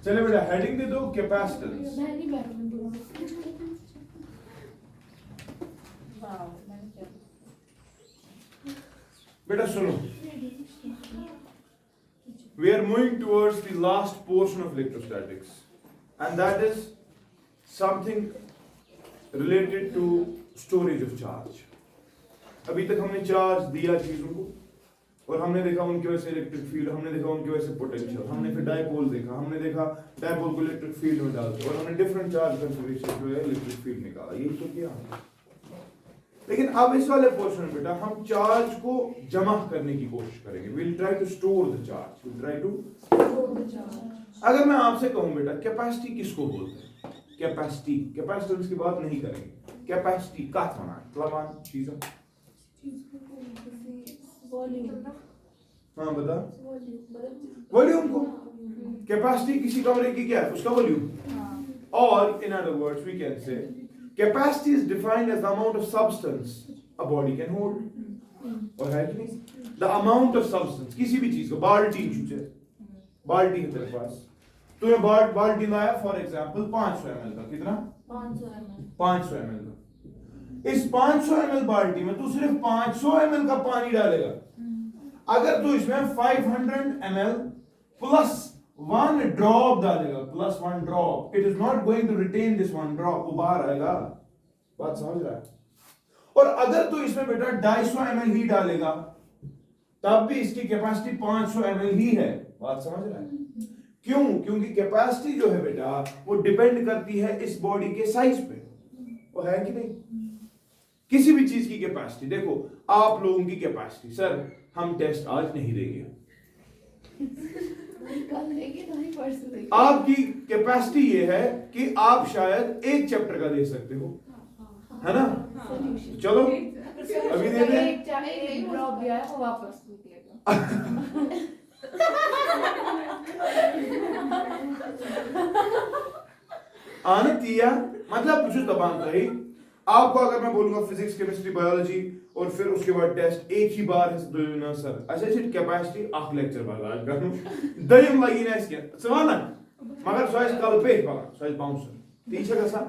चले बेटा हेडिंग दे दो कैपेसिटेंस। बेटा सुनो, we are moving towards the last portion of electrostatics and that is something related to storage of charge। अभी तक हमने चार्ज दिया चीजों को और हमने देखा उनकी वजह से इलेक्ट्रिक फील्ड, हमने देखा उनकी वजह से पोटेंशियल, हमने फिर डायपोल देखा, हमने देखा डायपोल को इलेक्ट्रिक फील्ड में डालते और हमने डिफरेंट चार्ज कंफिगरेशन जो है इलेक्ट्रिक फील्ड निकाला। यही तो किया हमने। लेकिन अब इस वाले पोर्शन में बेटा हम चार्ज को जमा करने की कोशिश करेंगे। Will try to store the charge, will try to store the charge. अगर मैं आपसे कहूं बेटा कैपेसिटी किसको बोलते हैं? कैपेसिटी, कैपेसिटेंस की बात नहीं करेंगे, कैपेसिटी का होना है प्लवान चीज। हाँ बता, वॉल्यूम को। कैपेसिटी किसी कमरे की क्या है? उसका वॉल्यूम। और in other words we can say capacity is defined as the amount of substance a body can hold। और है कि नहीं? The amount of substance किसी भी चीज को, बाल्टी चूचे, बाल्टी है तेरे पास, तूने बाल्टी लाया फॉर एग्जांपल 500 ml का, कितना? 500 ml का। इस 500 ml बाल्टी में तू सिर्फ 500 ml का पानी डालेगा। अगर तू इसमें 500 ml प्लस 1 ड्रॉप डालेगा, plus 1 drop, it is not going to retain this 1 drop, वो बाहर आएगा। बात समझ रहा है? और अगर तू इसमें बेटा 250 ml ही डालेगा तब भी इसकी कैपेसिटी 500 ml ही है। बात समझ रहा है? क्यों? क्योंकि कैपेसिटी जो है बेटा वो डिपेंड करती है इस बॉडी के साइज पे। वो है कि नहीं? किसी भी चीज की कैपेसिटी देखो, आप लोगों की कैपेसिटी, सर हम टेस्ट आज नहीं देंगे, आपकी कैपेसिटी ये है कि आप शायद एक चैप्टर का दे सकते हो, है ना? चलो अभी दे दें। आनतिया मतलब कुछ तबान रही। आपको अगर मैं बोलूंगा फिजिक्स, केमिस्ट्री, बायोलॉजी और फिर उसके बाद टेस्ट एक ही बार है ना सर, अच्छा कैपेसिटी आख लेक्चर बर्दाश्त करूं दयम लगी ना इसके सवाल मगर सोच कल पे सोच बाउंसर पीछे का सा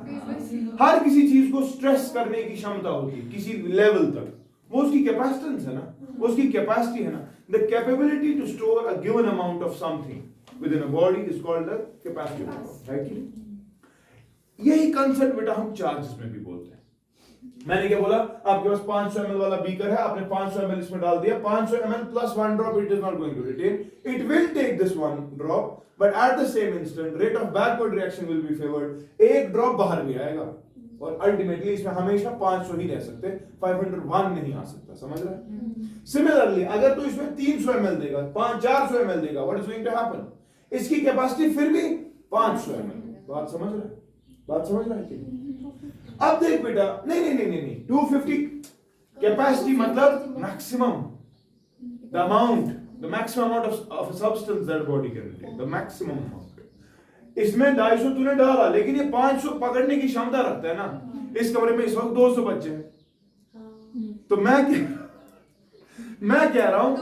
हर किसी चीज को स्ट्रेस करने की क्षमता होती है किसी लेवल तक, वो उसकी कैपेसिटेंस है ना, वो उसकी कैपेसिटी है ना। The capability to store a given amount of something within a body is called the capacity, है कि? यही कांसेप्ट बेटा हम चार्जेस में भी बोलते हैं। मैंने क्या बोला? आपके पास 500 ml वाला बीकर है, आपने 500 ml इसमें डाल दिया, 500 ml plus 1 drop, it is not going to retain, it will take this 1 drop, but at the same instant rate of backward reaction will be favored, एक ड्रॉप बाहर भी आएगा और अल्टीमेटली इसमें हमेशा 500 ही रह सकते, 501 नहीं आ सकता। समझ रहा है? सिमिलरली अगर तू इसमें 300 ml देगा, 400 ml देगा, what is going to happen? इसकी कैपेसिटी फिर भी 500 ml। बात समझ रहा है? बात समझ रहा है कि? अब देख बेटा, नहीं 250 कैपेसिटी मतलब maximum, the amount, the maximum amount of substance that body can take, the maximum amount. इसमें 250 तूने डाला लेकिन ये 500 पकड़ने की क्षमता रखता है ना। इस कमरे में इस वक्त 200 बच्चे हैं, तो मैं कह रहा हूं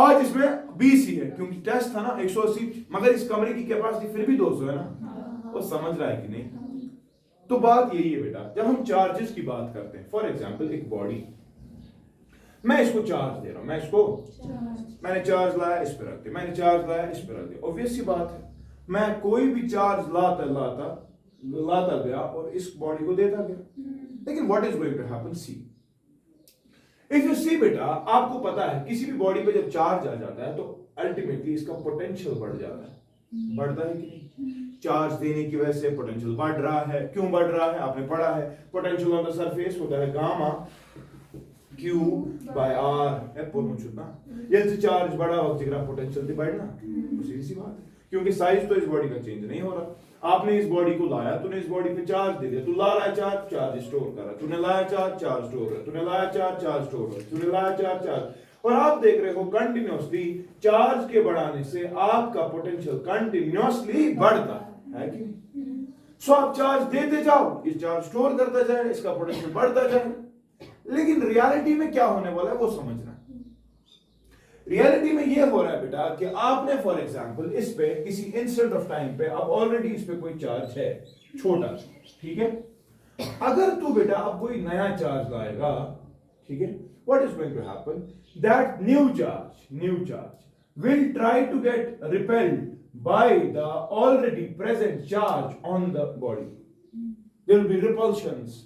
आज इसमें 20 ही है क्योंकि टेस्ट था ना 180, मगर इस कमरे की कैपेसिटी फिर भी 200 है ना। वो समझ रहा है कि नहीं? तो बात यही है बेटा, जब हम चार्जेस की बात करते हैं, फॉर एग्जांपल एक बॉडी, मैं इसको चार्ज दे रहा हूं, मैंने चार्ज लाया इस पे रख दिया, मैंने चार्ज लाया इस पे रख दिया। ऑब्वियस सी बात है, मैं कोई भी चार्ज लाता गया और इस बॉडी को देता गया। लेकिन what is going to happen? See if you see बेटा, आपको पता है किसी भी बॉडी पे जब चार्ज आ जाता है तो अल्टीमेटली इसका पोटेंशियल बढ़ जाता है। बढ़ता है कि नहीं? चार्ज देने की वजह से पोटेंशियल बढ़ रहा है। क्यों बढ़ रहा है? आपने पढ़ा है, पोटेंशियल ऑन द सरफेस होता है गामा Q by R एप्पल मुचुना। ये से चार्ज बढ़ा हो जिगरा पोटेंशियल भी बढ़ना, सीधी सी बात है। क्योंकि साइज तो इस बॉडी का चेंज नहीं हो रहा। आपने इस बॉडी को लाया, तूने इस बॉडी पे चार्ज दे दिया, तू ला रहा है चार्ज स्टोर कर रहा है, तूने लाया चार्ज स्टोर कर रहा है, तूने लाया चार्ज स्टोर कर रहा है, तूने लाया चार्ज, और आप देख रहे हो कंटिन्यूअसली चार्ज के बढ़ाने से आपका पोटेंशियल कंटिन्यूअसली बढ़ता है कि नहीं? सो आप चार्ज देते जाओ, इस चार्ज स्टोर करता जाए, इसका पोटेंशियल बढ़ता जाए। लेकिन रियलिटी में क्या होने वाला है वो समझना। रियलिटी में ये हो रहा है बेटा कि आपने फॉर एग्जांपल इस पे किसी इंस्टेंट ऑफ टाइम पे अब ऑलरेडी इस पे कोई चार्ज है छोटा, ठीक है। अगर तू बेटा अब कोई नया चार्ज लाएगा, ठीक है, what is going to happen, that new charge will try to get repelled by the already present charge on the body. There will be repulsions,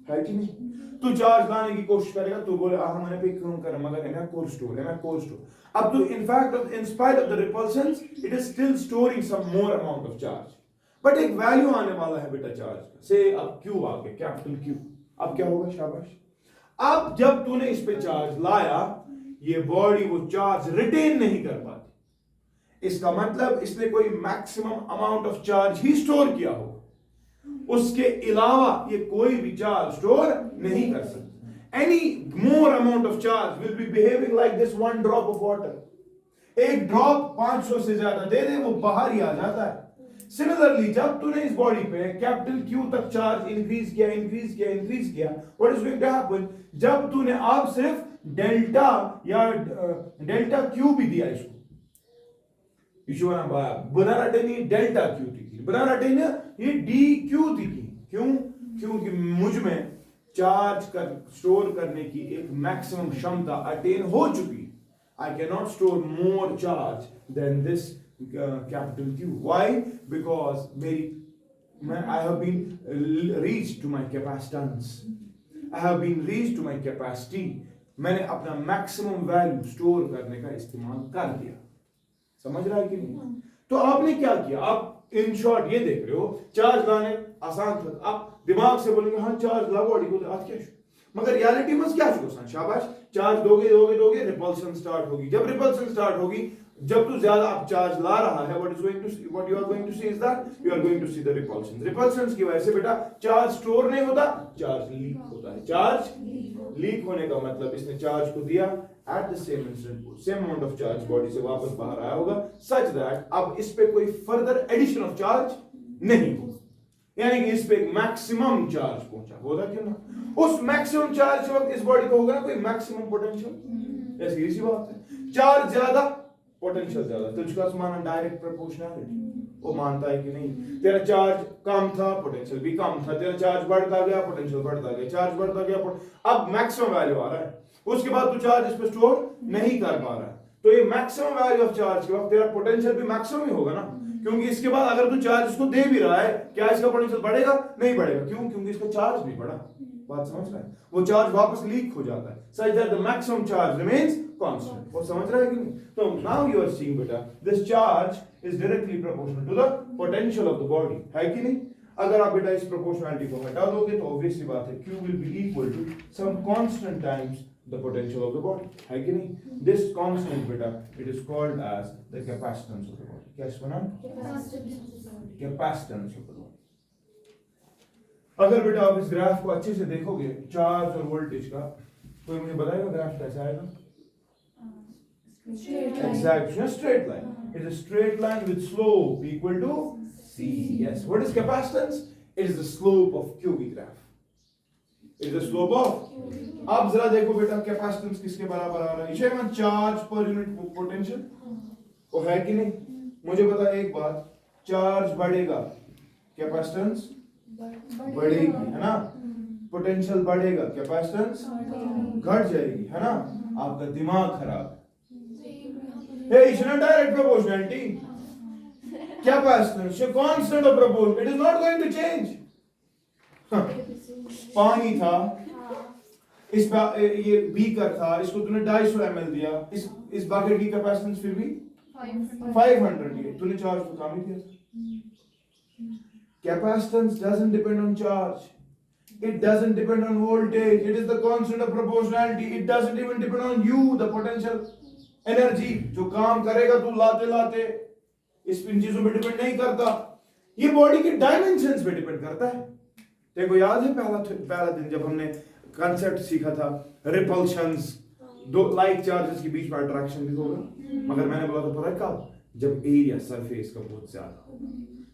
है कि नहीं? तू चार्ज लाने की कोशिश करेगा, तू बोले मैंने पे क्यों कर, मगर है ना कोर स्टोर, अब तू in fact in spite of the repulsions it is still storing some more amount of charge, but एक वैल्यू आने वाला है बेटा चार्ज का, से अब Q आ गया, कैपिटल Q। अब क्या होगा, शाबाश, अब जब तूने इस पे चार्ज लाया, ये बॉडी वो चार्ज रिटेन नहीं कर पाती। इसका मतलब इसने कोई maximum amount of charge he store किया हो, उसके अलावा ये कोई भी चार्ज स्टोर नहीं कर सकता। Any more amount of charge will be behaving like this one drop of water. एक ड्रॉप 500 से ज्यादा दे दे, वो बाहर ही आ जाता है। सिमिलरली जब तूने इस बॉडी पे कैपिटल Q तक चार्ज इंक्रीज किया, what is going to happen, जब तूने आप सिर्फ डेल्टा या डेल्टा Q भी दिया इसको, बनाराटेनी डेल्टा Q थी, बनाराटेनी ये DQ थी, क्यों, क्योंकि मुझ में चार्ज कर स्टोर करने की एक मैक्सिमम क्षमता अटेन हो चुकी। I cannot store more charge than this capital Q. Why? Because I have been reached to my capacitance. I have been reached to my capacity. मैंने अपना मैक्सिमम वैल्यू स्टोर करने का इस्तेमाल कर दिया। समझ रहा है कि नहीं? तो आपने क्या किया, आप इन शॉर्ट ये देख रहे हो, चार्ज लाने आसान था, आप दिमाग से बोलेंगे हाँ चार्ज ला बॉडी को, आज क्या, मगर रियलिटी में क्या चुका, शाबाश, चार्ज दोगे रिपल्शन स्टार्ट होगी। जब रिपल्शन स्टार्ट होगी, जब तू ज्यादा अब चार्ज ला रहा है, what you are going to see is that you are going to see the repulsions की वजह से बेटा चार्ज स्टोर नहीं होता, चार्ज लीक होता है। चार्ज लीक होने का मतलब इसने चार्ज को दिया at the same instant, same amount of charge body से वापस बाहर आया होगा, such that अब इस पे कोई फर्दर एडिशन ऑफ चार्ज नहीं होगा, यानी कि इस पे मैक्सिमम चार्ज पहुंचा होगा। क्यों ना, उस मैक्सिमम चार्ज के वक्त इस बॉडी को होगा ना कोई मैक्सिमम पोटेंशियल, ऐसी सी बात है। चार्ज ज्यादा, पोटेंशियल ज्यादा, तुझका माना डायरेक्ट प्रोपोर्शनैलिटी, वो मानता है कि नहीं, तेरा चार्ज कम था पोटेंशियल भी कम था, तेरा चार्ज बढ़ता गया पोटेंशियल बढ़ता गया, चार्ज बढ़ता गया, अब मैक्सिमम वैल्यू आ रहा है, उसके बाद तू चार्ज इस पे स्टोर नहीं कर पा रहा है, तो ये मैक्सिमम वैल्यू ऑफ चार्ज के वक्त तेरा पोटेंशियल भी मैक्सिमम ही होगा ना, क्योंकि इसके बाद अगर तू चार्ज इसको दे भी रहा है, क्या इसका पोटेंशियल बढ़ेगा, नहीं बढ़ेगा, क्यों, क्योंकि इसका चार्ज नहीं बढ़ा। बात समझ रहा है, वो चार्ज वापस लीक हो जाता है, such that the maximum charge remains constant। वो समझ रहा है कि नहीं? तो now you are seeing बेटा, this charge is directly proportional to the potential of the body, है कि नहीं? अगर आप बेटा इस प्रोपोर्शनैलिटी को हटा दोगे तो ऑब्वियस सी बात है Q will be equal to some constant times the potential of the body, है कि नहीं? This constant बेटा, it is called as the capacitance of the body। क्या बना? Capacitance of the body। अगर बेटा आप इस ग्राफ को अच्छे से देखोगे, चार्ज और वोल्टेज का, कोई मुझे बताएगा ग्राफ कैसा आएगा? Exactly, straight line. It is a straight line with slope equal to C. Yes. What is capacitance? It is the slope of QV graph. It is the slope of। अब जरा देखो बेटा कैपेसिटेंस किसके बराबर आ रहा है? इसे चार्ज पर यूनिट पोटेंशियल, वो है कि नहीं? मुझे बता एक बात, चार्ज बढ़ेगा, कैपेसिटेंस बढ़ेगी, है ना, पोटेंशियल बढ़ेगा, कैपेसिटेंस घट जाएगी, है ना। आपका दिमाग खराब है, it's not direct proportionality, capacitance is constant of proportion, it is not going to change। पानी था, इस ये बीकर था, इसको तूने 250 ml दिया, इस बकेट की कैपेसिटेंस फिर भी 500 है, तूने चार्ज को कम ही दिया। Capacitance doesn't depend on charge, it doesn't depend on voltage, it is the constant of proportionality, it doesn't even depend on you, the potential energy, जो काम करेगा तू लाते लाते, इस इन चीजों पे डिपेंड नहीं करता, ये बॉडी के डायमेंशंस पे डिपेंड करता है। देखो याद है पहला दिन जब हमने कॉन्सेप्ट सीखा था रिपल्शंस, दो लाइक चार्जेस के बीच में अट्रैक्शन भी होगा, मगर मैंने बोला था पता है कब, जब एरिया सरफेस का बहुत ज्यादा होगा,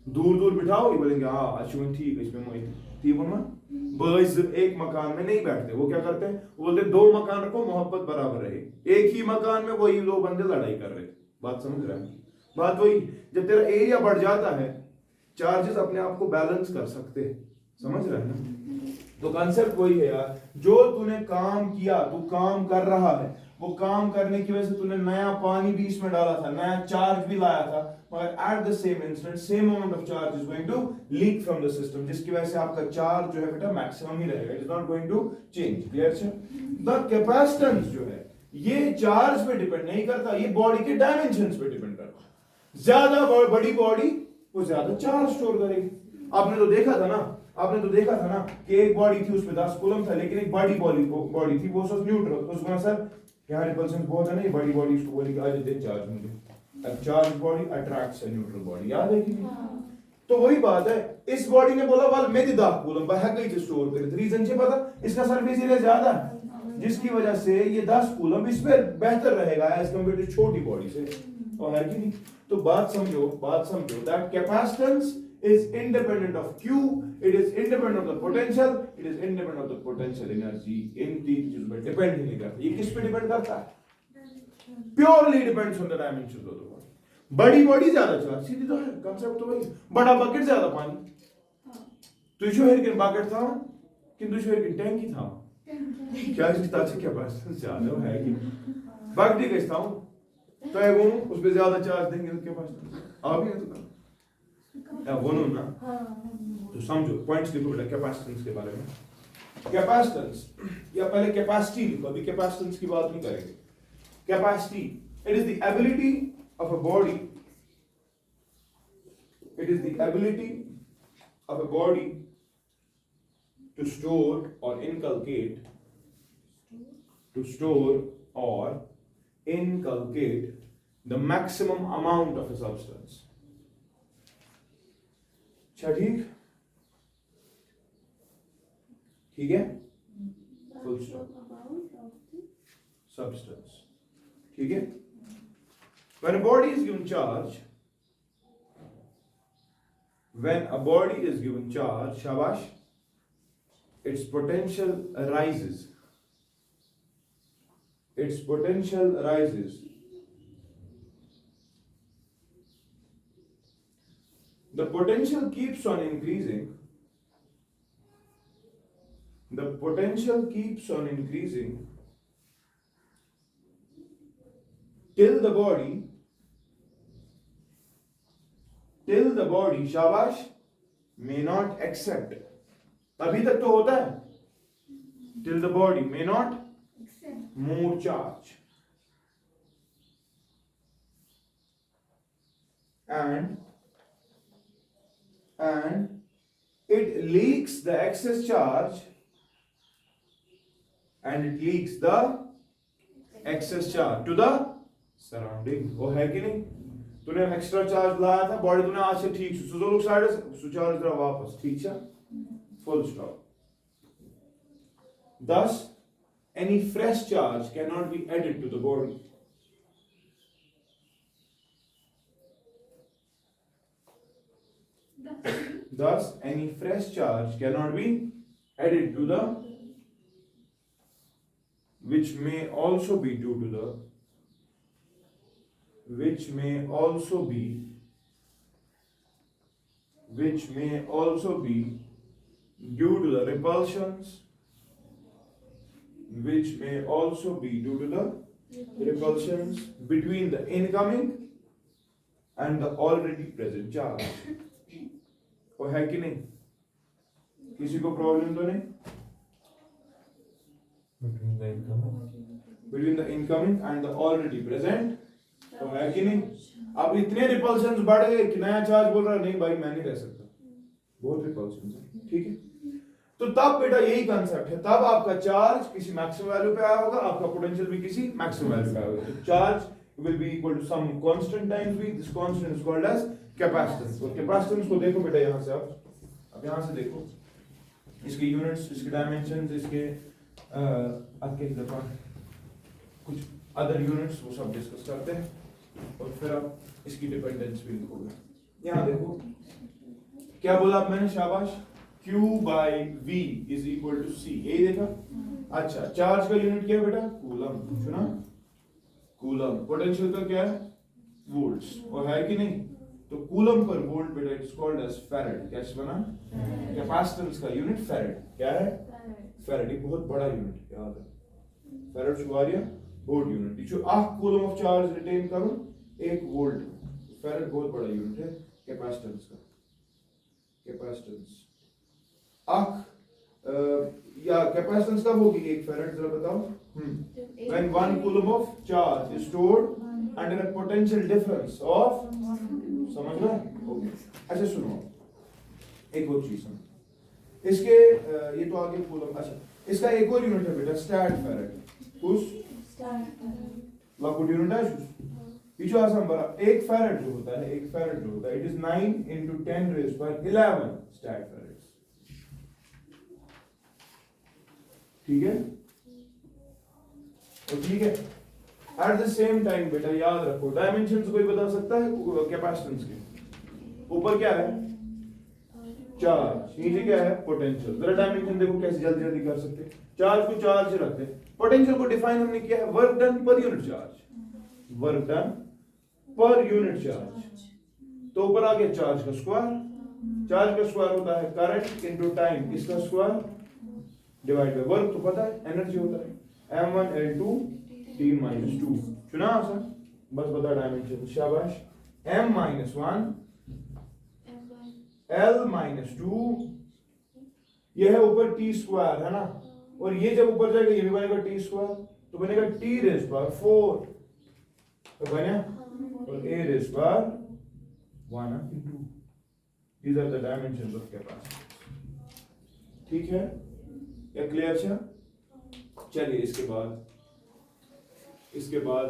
दूर दूर बिठाओ, ये बोलेंगे हाँ अश्विन ठीक है, इसमें मोहित ठीक है। बॉयज एक मकान में नहीं बैठते, वो क्या करते हैं, वो बोलते दो मकान रखो मोहब्बत बराबर रहे। एक ही मकान में वही दो बंदे लड़ाई कर रहे थे। बात समझ रहे हैं? बात वही, जब तेरा एरिया बढ़ जाता है चार्जेस अपने आप को बैलेंस कर सकते हैं। समझ रहे हैं ना? तो कंसेप्ट वही है यार, जो तूने काम किया, तू काम कर रहा है, वो काम करने की वजह से तूने नया पानी भी इसमें डाला था, नया चार्ज भी लाया था, मगर at the same instant same amount of charge is going to leak from the system, जिसकी वजह से आपका चार्ज जो है बेटा मैक्सिमम ही रहेगा, it is not going to change. Clear है? द कैपेसिटेंस जो है ये चार्ज पे डिपेंड नहीं करता, ये बॉडी के डायमेंशंस पे डिपेंड करता है। ज्यादा बड़ी बॉडी वो ज्यादा चार्ज स्टोर करेगी। आपने तो देखा था ना कि एक बॉडी थी उसमें 10 कूलम था, लेकिन एक बड़ी बॉडी थी वो न्यूट्रल, तो उसमें सर यहाँ रिपल्शन बहुत है ना, ये बड़ी बॉडी उसको बोली कि आज दे चार्ज मुझे। अब charge body attracts a neutral body, याद है कि नहीं? तो वही बात है, इस बॉडी ने बोला वाल मैं 10 कूलम बह गई स्टोर कर, रीजन से पता, इसका सरफेस एरिया ज्यादा है, जिसकी वजह से ये 10 कूलम इसमें बेहतर रहेगा एज कंपेयर टू छोटी बॉडी से, और है कि नहीं? तो बात समझो that capacitance is independent of Q, it is independent of the potential, it is independent of the potential energy। इन तीन चीजों पे डिपेंड ही नहीं करता। ये किस पे डिपेंड करता है? Purely depends on the dimension of the body. बड़ी बॉडी ज्यादा चार्ज, सीधी तो है, कांसेप्ट तो वही। बड़ा बकेट ज्यादा पानी, तो इशू है कि बकेट था किंतु इशू है कि टैंकी था, क्या इसकी ताकत क्या पास ज्यादा है कि बकेट कैसा हूं तो है वो उस पे ज्यादा चार्ज देंगे उसके पास आ भी है तो वो ना। तो समझो पॉइंट्स लिखो बेटा कैपेसिटेंस के बारे में। कैपेसिटेंस या पहले कैपेसिटी लिखो, अभी कैपेसिटेंस की बात नहीं करेंगे। Capacity, it is the ability of a body, it is the ability of a body to store और इनकलकेट, टू स्टोर और inculcate the maximum amount of a substance। ठीक है, फुल स्टॉप, substance, ठीक है। when a body is given charge, when a body is given charge, shabash, its potential rises, its potential rises, the potential keeps on increasing, the potential keeps on increasing till the body shabash may not accept, अभी तक तो होता है, till the body may not more charge, and it leaks the excess charge, and it leaks the excess charge to the surrounding। वो है कि नहीं? तूने एक्स्ट्रा चार्ज लाया था, बॉडी तूने आज से ठीक से सुजो लोग साइड से चार्ज करा वापस, ठीक है, full stop. Thus any fresh charge cannot be added to the body। Thus any fresh charge cannot be added to the, which may also be due to the, which may also be due to the repulsions, which may also be due to the repulsions between the incoming and the already present charge। वो है कि नहीं? किसी को problem तो नहीं? Between the incoming and the already present, तो है कि नहीं? अब इतने रिपल्शंस बढ़ गए कि नया चार्ज बोल रहा नहीं भाई मैं नहीं रह सकता, बहुत रिपल्शंस है, ठीक है। तो तब बेटा यही कंसेप्ट है, तब आपका चार्ज किसी मैक्सिमम वैल्यू पे आया होगा, आपका पोटेंशियल भी किसी मैक्सिमम वैल्यू पे आया होगा। तो charge will be equal to some constant times v, this constant is called as capacitance। तो कैपेसिटेंस को देखो बेटा यहाँ से, अब यहाँ से देखो इसके यूनिट्स, इसके डायमेंशंस, इसके आपके दफा कुछ अदर यूनिट्स वो सब डिस्कस करते हैं, और फिर आप इसकी डिपेंडेंस भी लिखोगे। यहाँ देखो क्या बोला अब मैंने, शाबाश, Q by V is equal to C, यही देखा। अच्छा, चार्ज का यूनिट क्या है बेटा, कूलम, सुना, कूलम। पोटेंशियल का क्या है, वोल्ट्स, और है कि नहीं, तो कूलम पर वोल्ट बेटा इट्स कॉल्ड एज फैराड। कैसे बना, कैपेसिटेंस का यूनिट फैराड, क्या है, फैराड, एक बहुत बड़ा यूनिट, याद है, फैराड शुवारिया वोल्ट यूनिट, जो 8 कूलम ऑफ चार्ज रिटेन करूं 1 वोल्ट, फैराड बहुत बड़ा यूनिट है कैपेसिटेंस का, कैपेसिटेंस। या कैपेसिटेंस कब होगी 1 फैराड, जरा बताओ। When 1 coulomb of charge is stored under a potential difference of, समझ रहे हैं, ओके। अच्छा सुनो, एक और चीज सुनो, इसके ये तो आगे कूलम, अच्छा इसका एक और यूनिट है बेटा, स्टैट फैराड। उस लागू यूनिट है ये जो आसान बड़ा, 1 फैराड जो होता है, 1 फैराड जो होता है, it is 9 into 10 raised by 11 stat farads, ठीक है, तो ठीक है। एट द सेम टाइम बेटा याद रखो, डायमेंशंस कोई बता सकता है कैपेसिटेंस के, ऊपर क्या है चार्ज, नीचे क्या है पोटेंशियल। जरा डायमेंशन देखो कैसे जल्दी जल्दी कर सकते, चार्ज को चार्ज रखते, पोटेंशियल को डिफाइन हमने किया है work done per unit charge, work done per unit charge. तो ऊपर आ गया चार्ज का स्क्वायर, चार्ज का स्क्वायर होता है करंट इनटू टाइम, इसका स्क्वायर डिवाइड बाय वर्क, तो पता है एनर्जी होता है m1L2 T-2, सुना आसान, बस बता डायमेंशन, शाबाश। m-1 L-2, यह है ऊपर t स्क्वायर है ना, और ये जब ऊपर जाएगा ये भी बनेगा t स्क्वायर, तो बनेगा t रेज़ पावर 4, तो बने, और a rays power 1/2। These are the dimensions of capacitance, ठीक है, या क्लियर है। चलिए इसके बाद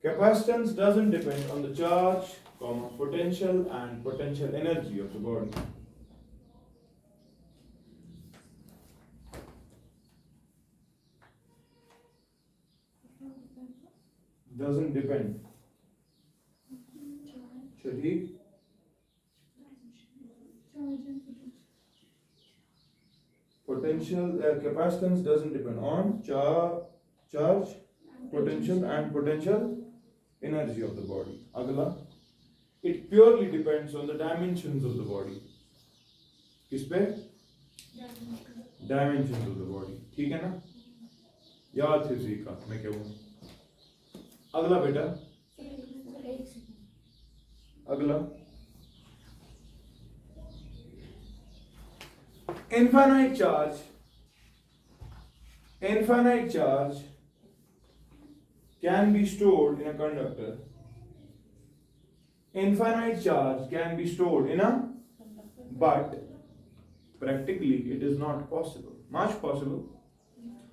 capacitance doesn't depend on the charge, potential and potential energy of the body. Doesn't depend, चलिए potential capacitance doesn't depend on charge, potential and potential energy of the body. अगला, it purely depends on the dimensions of the body, किस पे, dimensions of the body, ठीक है ना, याद है सीखा मैं क्या बोलूं। अगला बेटा, अगला, infinite charge can be stored in a conductor. Infinite charge can be stored in a, but practically it is not possible. Much possible.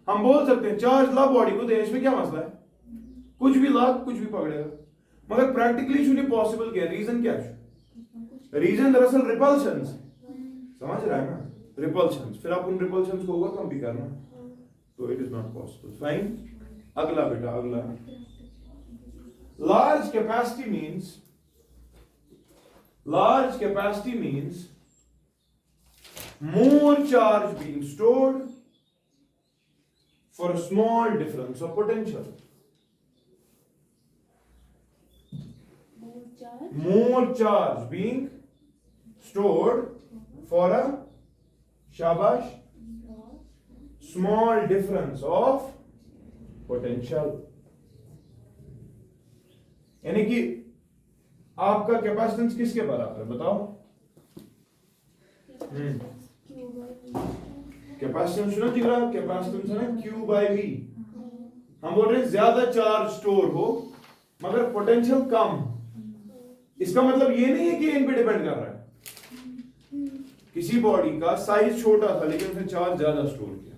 हम बोल सकते हैं चार्ज ला बॉडी को दे, इसमें क्या मसला है, कुछ भी ला कुछ भी पकड़ेगा, मगर प्रैक्टिकली इसलिए पॉसिबल क्या है, रीजन क्या है, रीजन दरअसल रिपल्शन, समझ रहा है ना, रिपल्शन, फिर आप उन रिपल्शन को ओवरकम भी करना, तो it is not possible. Fine, अगला बेटा, अगला, large capacity means more charge being stored for a small difference of potential. More charge being stored for a, shabash, small difference of potential. यानी कि आपका कैपेसिटेंस किसके बराबर है बताओ, कैपेसिटेंस सुना जिगरा, कैपेसिटेंस है ना Q by V। हम बोल रहे हैं ज्यादा चार्ज स्टोर हो मगर पोटेंशियल कम, इसका मतलब ये नहीं है कि इन पे डिपेंड कर रहा है, किसी बॉडी का साइज छोटा था लेकिन उसने चार्ज ज्यादा स्टोर किया,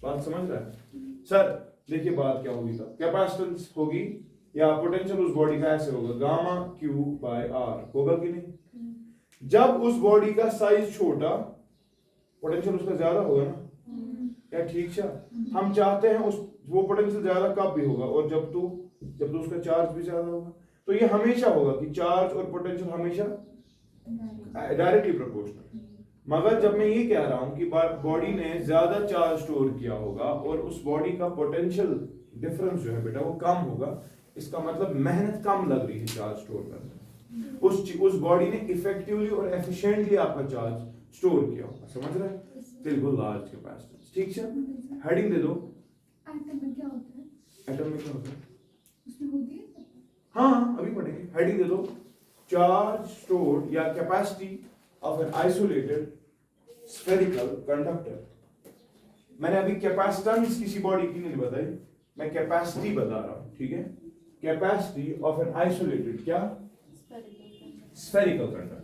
बात समझ रहा है सर। देखिए बात क्या होगी, तब कैपेसिटेंस होगी या पोटेंशियल उस बॉडी का ऐसे होगा, गामा Q by R, होगा कि नहीं, जब उस बॉडी का साइज छोटा, पोटेंशियल उसका ज्यादा होगा ना, क्या ठीक है? हम चाहते हैं उस वो पोटेंशियल ज्यादा कब भी होगा, और जब तो उसका चार्ज भी ज्यादा होगा। तो ये हमेशा होगा कि चार्ज और पोटेंशियल हमेशा डायरेक्टली प्रोपोर्शनल। मगर जब मैं ये कह रहा हूं कि बॉडी ने ज्यादा चार्ज स्टोर किया होगा और उस बॉडी का पोटेंशियल डिफरेंस जो है बेटा वो कम होगा, इसका मतलब मेहनत कम लग रही है चार्ज स्टोर करने में, उस बॉडी ने इफेक्टिवली और एफिशिएंटली आपका चार्ज स्टोर किया होगा। समझ रहे हैं? बिल्कुल लार्ज कैपेसिटेंस। ठीक है, हेडिंग दे दो। एटम में क्या होता है? एटम में क्या होता है? उसमें होती है? हाँ अभी पढ़ेंगे। हेडिंग दे दो, चार्ज स्टोर्ड या capacity of an isolated spherical conductor. मैंने अभी कैपेसिटेंस किसी बॉडी की नहीं बताई, मैं कैपेसिटी बता रहा हूं। ठीक है, कैपेसिटी ऑफ एन आइसोलेटेड क्या स्फेरिकल कंडक्टर।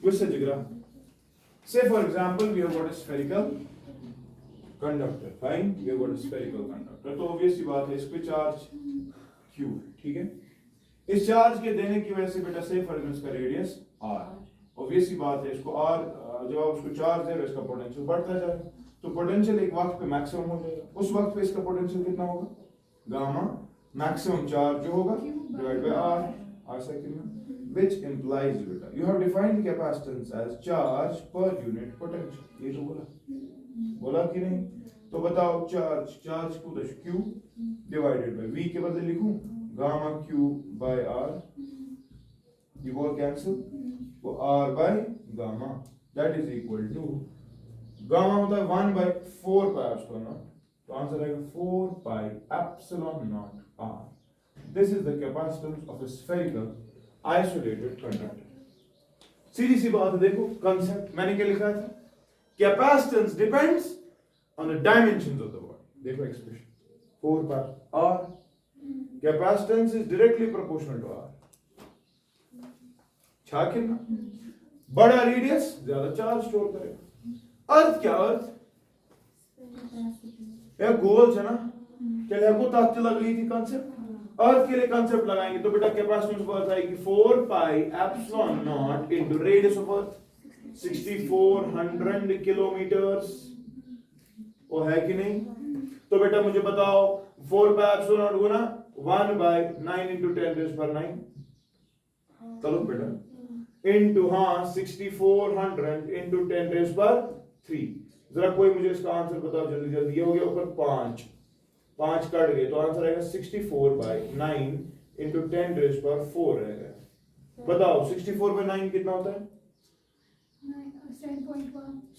What's जिगरा? Say for example we have got a spherical conductor. Fine, we have got a spherical conductor. तो obvious सी बात है, इस पे चार्ज Q है। ठीक है, इस चार्ज के देने की वजह से बेटा से फॉर एग्जांपल इसका रेडियस r, ऑब्वियस सी बात है, इसको r जब आप उसको चार्ज दे रहे हो इसका पोटेंशियल बढ़ता जाएगा, तो पोटेंशियल एक वक्त पे मैक्सिमम हो जाएगा। उस वक्त पे इसका पोटेंशियल कितना होगा? गामा मैक्सिमम चार्ज जो होगा डिवाइड बाय r सेकंड में, which implies beta you have defined capacitance as charge per unit potential। ये तो बोला कि नहीं? तो बताओ चार्ज को q डिवाइडेड बाय v के बदले लिखूं गामा q बाय r, ये वो कैंसिल, वो r by gamma that is equal to gamma होता है 1 बाय 4 पाई एप्सिलॉन नॉट, तो आंसर आएगा 4 pi epsilon naught r। This is the capacitance of a spherical isolated conductor. सीधी सी बात है, देखो कंसेप्ट मैंने क्या लिखा था, capacitance depends on the dimensions of the body. देखो expression 4 pi r, capacitance is directly proportional to r। छाके ना, बड़ा रेडियस ज्यादा चार्ज स्टोर करेगा। अर्थ क्या, अर्थ या गोल है ना, क्या को ताकत लग रही थी कंसेप्ट, अर्थ के लिए कंसेप्ट लगाएंगे तो बेटा कैपेसिटेंस वर्थ आएगी 4 pi epsilon naught into radius of earth 6400 kilometres. वो है कि नहीं? तो बेटा मुझे बताओ 4 पाई एप्सिलॉन नॉट गुना 1 बाय 9 इनटू 10 रेज़ पर 9, चलो बेटा इनटू 6400 इनटू 10 रेज़ पर 3। जरा कोई मुझे इसका आंसर बताओ जल्दी जल्दी। ये हो गया ऊपर 5 कट गए, तो आंसर आएगा 64 बाय 9 इंटू 10 रेज़ पर 4 रहेगा। बताओ 64 बाय 9 कितना होता है?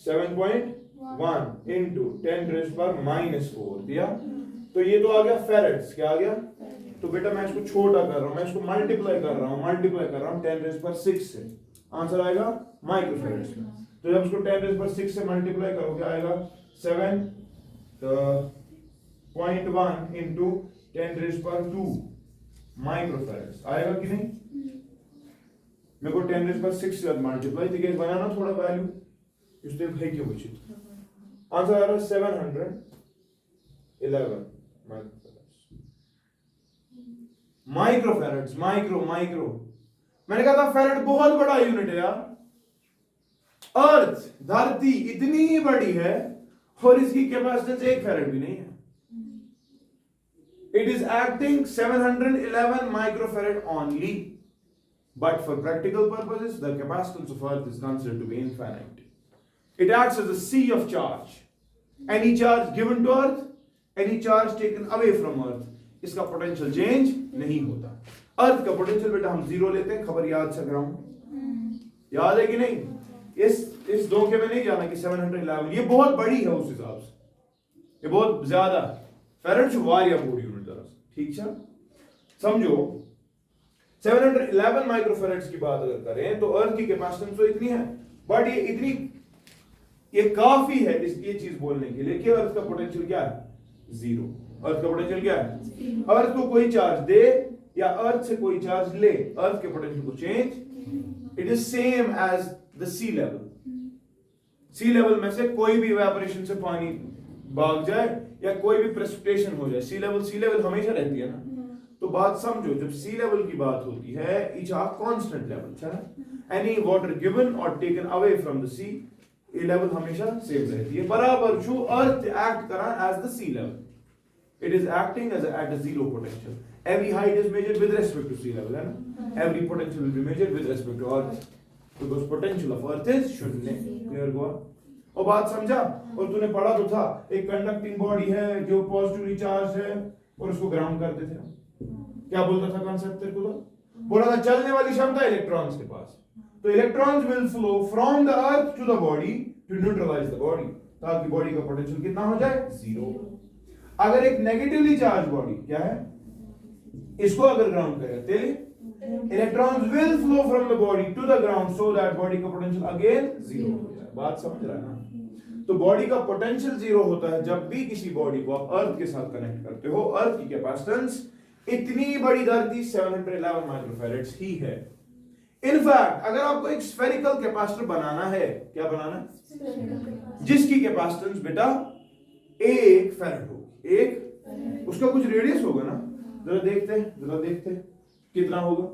7.1 इंटू 10 रेज़ पर -4 दिया, तो ये तो आ गया फेरेड्स। क्या आ गया? तो बेटा मैं इसको छोटा कर रहा हूं, मैं इसको मल्टीप्लाई कर रहा हूं 10 रेज़ पर 6 से, आंसर आएगा माइक्रोफेरेड्स में। तो जब इसको 10 रेज़ पर 6 से मल्टीप्लाई करोगे आएगा 7.1 इंटू 10 रेज़ पर 2 माइक्रोफेरेड्स आएगा कि नहीं? मेरे को 10 रेज़ पर 6 से मल्टीप्लाई दिखे बनाना थोड़ा वैल्यू इसलिए है कि उचित आंसर आ रहा है 711 माइक्रोफेरेड्स। माइक्रो मैंने कहा था फेरेड बहुत बड़ा यूनिट है यार। अर्थ धरती इतनी बड़ी है और इसकी कैपेसिटेंस 1 फेरेड भी नहीं है। It is acting 711 microfarad only, but for practical purposes, the capacitance of Earth is considered to be infinite. It acts as a sea of charge. Any charge given to Earth, any charge taken away from Earth, इसका potential change नहीं होता। अर्थ का potential बेटा हम 0 लेते हैं, खबर याद से कराऊं, याद है कि नहीं? इस धोखे में नहीं जाना कि 711 ये बहुत बड़ी है, उस हिसाब से ये बहुत ज्यादा फेरेड से वारिया बोर्ड यूनिट दरअसल। ठीक है, समझो 711 माइक्रोफेरेड्स की बात अगर करें तो अर्थ की कैपेसिटेंस तो इतनी है, बट ये काफी है ये चीज बोलने के लिए कि अर्थ का पोटेंशियल क्या है? 0। अर्थ का पोटेंशियल क्या है? अर्थ को कोई चार्ज दे या अर्थ से कोई चार्ज ले, अर्थ के पोटेंशियल को change it is same as the sea level. Sea level में से कोई भी इवेपोरेशन से पानी भाग जाए या कोई भी प्रेसिपिटेशन हो जाए, सी लेवल हमेशा रहती है ना। तो बात समझो, जब सी लेवल की बात होती है इट्स अ कांस्टेंट लेवल, अच्छा। एनी वाटर गिवन और taken away from the sea, ये लेवल हमेशा सेम रहती है। बराबर जो अर्थ एक्ट करा as the sea level, it is acting as at a zero potential. Every height is measured with respect to sea level, है ना? Every potential will be measured with respect to earth, because potential of earth is शून्य। Clear हुआ? और बात समझा? और तूने पढ़ा तो था, एक कंडक्टिंग बॉडी है जो पॉजिटिवली चार्ज है और उसको ग्राउंड करते थे। क्या बोलता था कॉन्सेप्ट तेरे को? तो बोला था चलने वाली क्षमता इलेक्ट्रॉन्स के पास, तो electrons will flow from the earth to the body to neutralize the body, ताकि बॉडी का पोटेंशियल कितना हो जाए? जीरो। अगर एक नेगेटिवली चार्ज बॉडी क्या है, इसको अगर ग्राउंड करें तो electrons will flow from the body to the ground so that body का पोटेंशियल अगेन जीरो हो जाए। बात समझ रहा है ना? तो बॉडी का पोटेंशियल जीरो होता है जब भी किसी बॉडी को आप अर्थ के साथ कनेक्ट करते हो। अर्थ की कैपेसिटेंस इतनी बड़ी धरती 711 माइक्रोफैराड्स ही है। इनफैक्ट अगर आपको एक स्फेरिकल कैपेसिटर बनाना है, क्या बनाना है? जिसकी कैपेसिटेंस बेटा 1 फैराड हो, एक उसका कुछ रेडियस होगा ना, जरा देखते कितना होगा।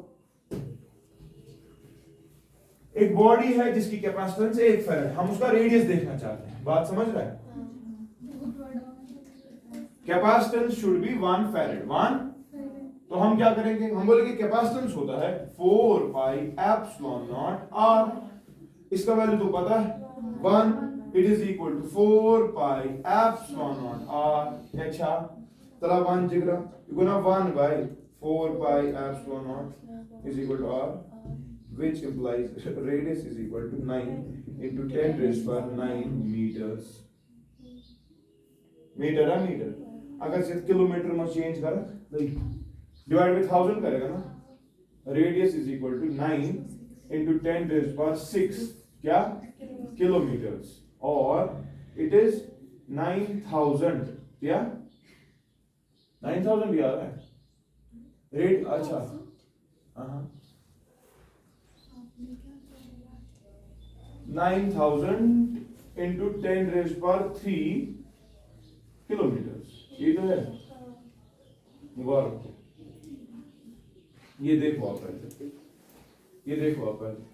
एक बॉडी है जिसकी कैपेसिटेंस 1 फैराड, हम उसका रेडियस देखना चाहते हैं। बात समझ रहा है? Capacitance should be 1 farad. 1, तो हम क्या करेंगे? हम बोलेंगे कैपेसिटेंस होता है 4 पाई एप्सिलॉन नॉट आर। इसका वैल्यू तो पता है 1, it is equal to 4 pi epsilon naught r। अच्छा, चला 1 जिगरा गुना 1 by 4 pi epsilon naught is equal to r, which implies radius is equal to 9 into 10 raised to 9 meters। Metre है metre, अगर से किलोमीटर में चेंज करा डिवाइड बाय 1000 करेगा ना, radius is equal to 9 into 10 raised to 6 क्या kilometres, और it is 9000 क्या 9000 भी आ रहा है रेट। अच्छा हाँ 9000 into 10 raised to 3 किलोमीटर्स, ये तो है। मुबारक, ये देखो आप पहले, ये देखो आप पहले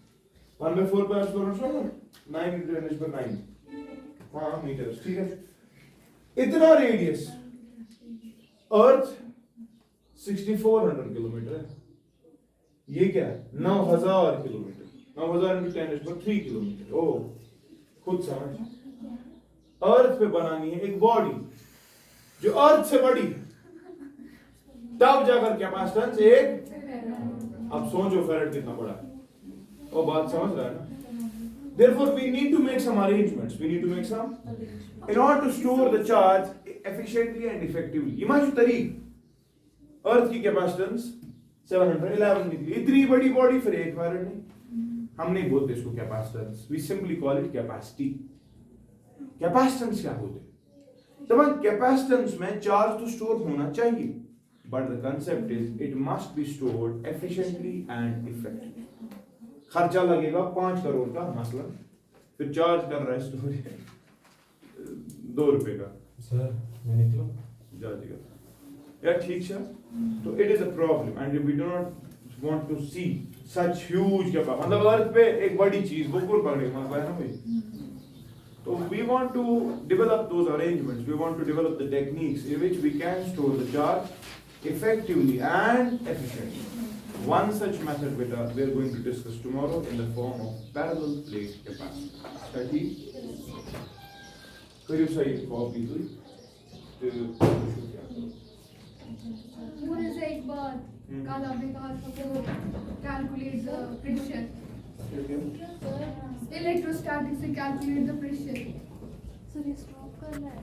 1/4 पे epsilon 9 into 10 raised to 9 metres, ठीक है। इतना रेडियस, अर्थ 6400 किलोमीटर है, ये क्या है 9000 kilometre, 9000 into 10 raised to 3 kilometre. ओ खुद समझ, अर्थ पे बनानी है एक बॉडी जो अर्थ से बड़ी है, तब जाकर कैपेसिटेंस 1। अब सोचो फैराड कितना बड़ा है, और बात समझ रहा है ना? Therefore, we need to make some arrangements. We need to make some in order to store the charge efficiently and effectively. इमाम तरीक, अर्थ की कैपेसिटेंस 711 निकली, इतनी बड़ी बॉडी फिर 1 फैराड नहीं, हम नहीं बोलते इसको capacitance, we simply call it capacity। Capacitance क्या होते? तमाम कैपेसिटेंस में चार्ज तो स्टोर होना चाहिए, but the concept is it must be stored efficiently and effectively। खर्चा लगेगा 5 करोड़ का मसला, फिर चार्ज कर रहा है स्टोर 2 रुपए का। सर मैं निकलूं? जा जाएगा यार, ठीक है। तो it is a problem and we do not want to see such huge capacity, मतलब अर्थ पे एक बड़ी चीज बुकुर पड़े मतलब है ना भाई। तो we want to develop those arrangements, we want to develop the techniques in which we can store the charge effectively and efficiently। One such method beta we are going to discuss tomorrow in the form of parallel plate capacitor। Study करिए सही copy तो पूरे से एक बार कल आपने कहा था वो कैलकुलेट द प्रेशर, इलेक्ट्रोस्टैटिक से कैलकुलेट द प्रेशर। सर ये स्टॉप करना है।